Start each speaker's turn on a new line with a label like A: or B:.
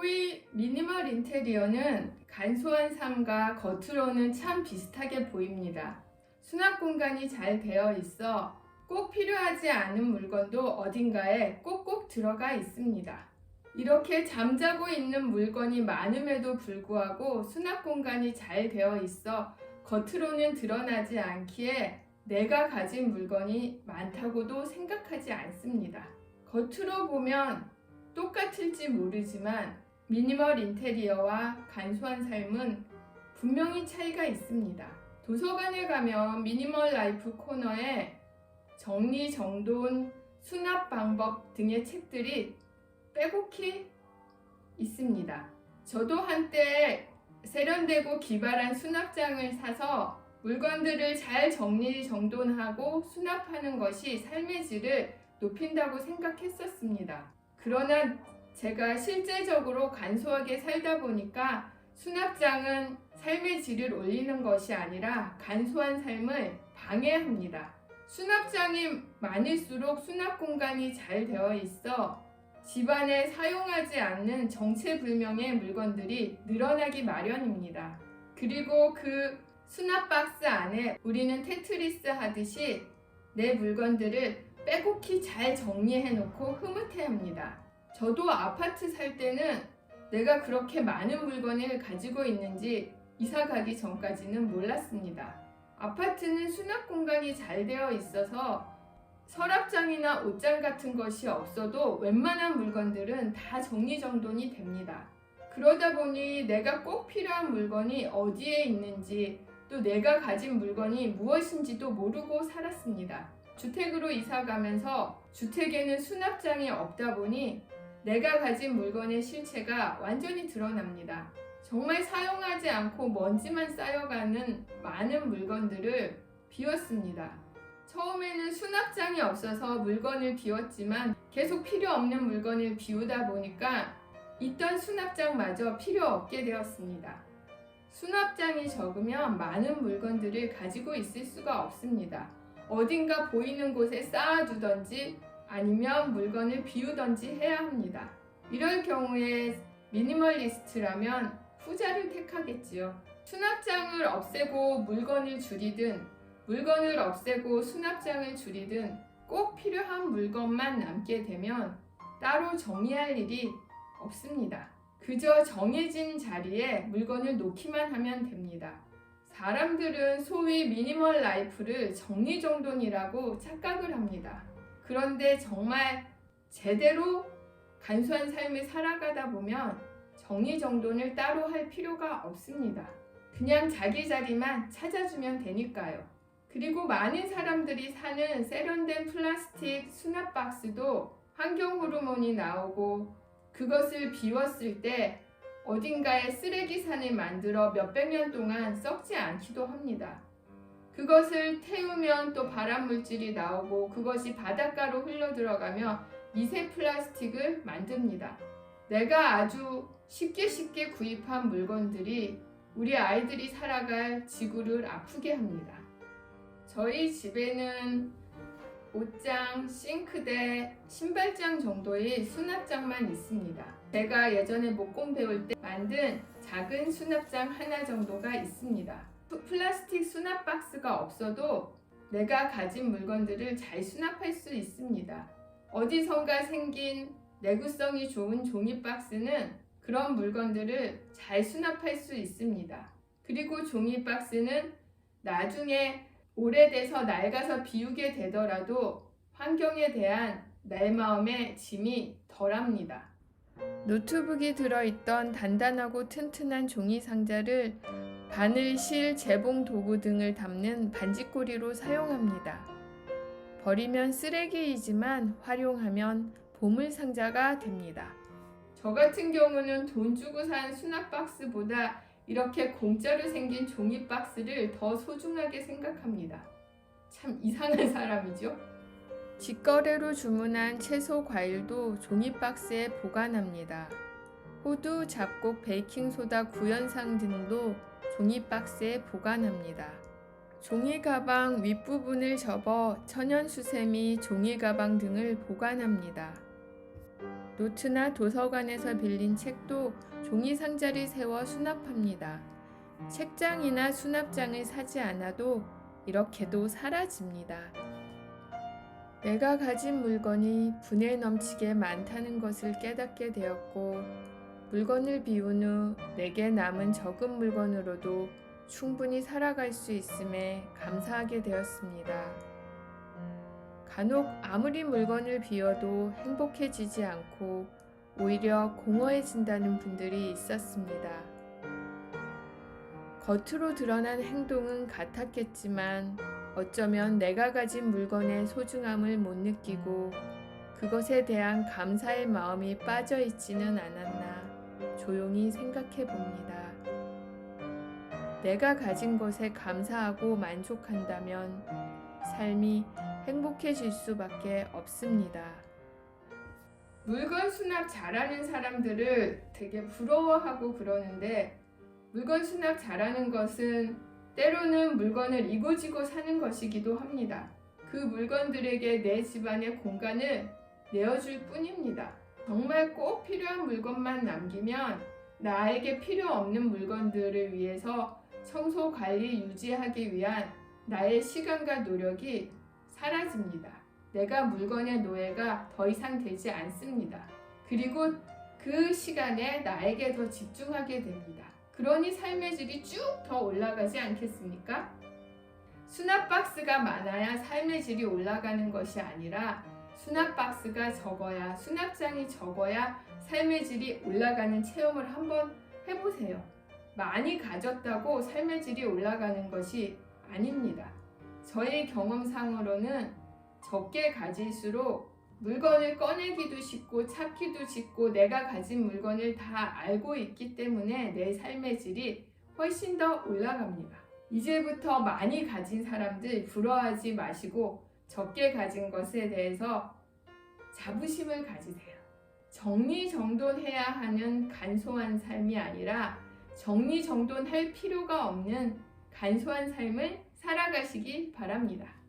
A: 소위 미니멀 인테리어는 간소한 삶과 겉으로는 참 비슷하게 보입니다. 수납 공간이 잘 되어 있어 꼭 필요하지 않은 물건도 어딘가에 꼭꼭 들어가 있습니다. 이렇게 잠자고 있는 물건이 많음에도 불구하고 수납 공간이 잘 되어 있어 겉으로는 드러나지 않기에 내가 가진 물건이 많다고도 생각하지 않습니다. 겉으로 보면 똑같을지 모르지만 미니멀 인테리어와 간소한 삶은 분명히 차이가 있습니다. 도서관에 가면 미니멀 라이프 코너에 정리정돈, 수납 방법 등의 책들이 빼곡히 있습니다. 저도 한때 세련되고 기발한 수납장을 사서 물건들을 잘 정리정돈하고 수납하는 것이 삶의 질을 높인다고 생각했었습니다. 그러나 제가 실제적으로 간소하게 살다 보니까 수납장은 삶의 질을 올리는 것이 아니라 간소한 삶을 방해합니다. 수납장이 많을수록 수납 공간이 잘 되어 있어 집안에 사용하지 않는 정체불명의 물건들이 늘어나기 마련입니다. 그리고 그 수납 박스 안에 우리는 테트리스 하듯이 내 물건들을 빼곡히 잘 정리해 놓고 흐뭇해 합니다. 저도 아파트 살 때는 내가 그렇게 많은 물건을 가지고 있는지 이사 가기 전까지는 몰랐습니다. 아파트는 수납 공간이 잘 되어 있어서 서랍장이나 옷장 같은 것이 없어도 웬만한 물건들은 다 정리정돈이 됩니다. 그러다 보니 내가 꼭 필요한 물건이 어디에 있는지 또 내가 가진 물건이 무엇인지도 모르고 살았습니다. 주택으로 이사 가면서 주택에는 수납장이 없다 보니 내가 가진 물건의 실체가 완전히 드러납니다. 정말 사용하지 않고 먼지만 쌓여가는 많은 물건들을 비웠습니다. 처음에는 수납장이 없어서 물건을 비웠지만 계속 필요 없는 물건을 비우다 보니까 있던 수납장마저 필요 없게 되었습니다. 수납장이 적으면 많은 물건들을 가지고 있을 수가 없습니다. 어딘가 보이는 곳에 쌓아두던지 아니면 물건을 비우던지 해야 합니다. 이럴 경우에 미니멀리스트라면 후자를 택하겠지요. 수납장을 없애고 물건을 줄이든 물건을 없애고 수납장을 줄이든 꼭 필요한 물건만 남게 되면 따로 정리할 일이 없습니다. 그저 정해진 자리에 물건을 놓기만 하면 됩니다. 사람들은 소위 미니멀 라이프를 정리정돈이라고 착각을 합니다. 그런데 정말 제대로 간소한 삶을 살아가다 보면 정리정돈을 따로 할 필요가 없습니다. 그냥 자기 자리만 찾아주면 되니까요. 그리고 많은 사람들이 사는 세련된 플라스틱 수납 박스도 환경 호르몬이 나오고 그것을 비웠을 때 어딘가에 쓰레기산을 만들어 몇백 년 동안 썩지 않기도 합니다. 그것을 태우면 또 발암물질이 나오고 그것이 바닷가로 흘러들어가며 미세 플라스틱을 만듭니다. 내가 아주 쉽게 구입한 물건들이 우리 아이들이 살아갈 지구를 아프게 합니다. 저희 집에는 옷장, 싱크대, 신발장 정도의 수납장만 있습니다. 제가 예전에 목공 배울 때 만든 작은 수납장 하나 정도가 있습니다. 플라스틱 수납 박스가 없어도 내가 가진 물건들을 잘 수납할 수 있습니다. 어디선가 생긴 내구성이 좋은 종이 박스는 그런 물건들을 잘 수납할 수 있습니다. 그리고 종이 박스는 나중에 오래돼서 낡아서 비우게 되더라도 환경에 대한 내 마음의 짐이 덜합니다. 노트북이 들어있던 단단하고 튼튼한 종이 상자를 바늘, 실, 재봉 도구 등을 담는 반지꼬리로 사용합니다. 버리면 쓰레기이지만 활용하면 보물상자가 됩니다. 저 같은 경우는 돈 주고 산 수납 박스보다 이렇게 공짜로 생긴 종이 박스를 더 소중하게 생각합니다. 참 이상한 사람이죠? 직거래로 주문한 채소, 과일도 종이 박스에 보관합니다. 호두, 잡곡, 베이킹소다, 구연상 등도 종이 박스에 보관합니다. 종이 가방 윗부분을 접어 천연수세미, 종이 가방 등을 보관합니다. 노트나 도서관에서 빌린 책도 종이 상자를 세워 수납합니다. 책장이나 수납장을 사지 않아도 이렇게도 사라집니다. 내가 가진 물건이 분에 넘치게 많다는 것을 깨닫게 되었고, 물건을 비운 후 내게 남은 적은 물건으로도 충분히 살아갈 수 있음에 감사하게 되었습니다. 간혹 아무리 물건을 비워도 행복해지지 않고 오히려 공허해진다는 분들이 있었습니다. 겉으로 드러난 행동은 같았겠지만 어쩌면 내가 가진 물건의 소중함을 못 느끼고 그것에 대한 감사의 마음이 빠져 있지는 않았나 조용히 생각해 봅니다. 내가 가진 것에 감사하고 만족한다면 삶이 행복해질 수밖에 없습니다. 물건 수납 잘하는 사람들을 되게 부러워하고 그러는데, 물건 수납 잘하는 것은 때로는 물건을 이고지고 사는 것이기도 합니다. 그 물건들에게 내 집안의 공간을 내어줄 뿐입니다. 정말 꼭 필요한 물건만 남기면 나에게 필요 없는 물건들을 위해서 청소 관리 유지하기 위한 나의 시간과 노력이 사라집니다. 내가 물건의 노예가 더 이상 되지 않습니다. 그리고 그 시간에 나에게 더 집중하게 됩니다. 그러니 삶의 질이 쭉 더 올라가지 않겠습니까? 수납 박스가 많아야 삶의 질이 올라가는 것이 아니라 수납 박스가 적어야, 수납장이 적어야 삶의 질이 올라가는 체험을 한번 해보세요. 많이 가졌다고 삶의 질이 올라가는 것이 아닙니다. 저의 경험상으로는 적게 가질수록 물건을 꺼내기도 쉽고 찾기도 쉽고 내가 가진 물건을 다 알고 있기 때문에 내 삶의 질이 훨씬 더 올라갑니다. 이제부터 많이 가진 사람들 부러워하지 마시고 적게 가진 것에 대해서 자부심을 가지세요. 정리정돈해야 하는 간소한 삶이 아니라 정리정돈할 필요가 없는 간소한 삶을 살아가시기 바랍니다.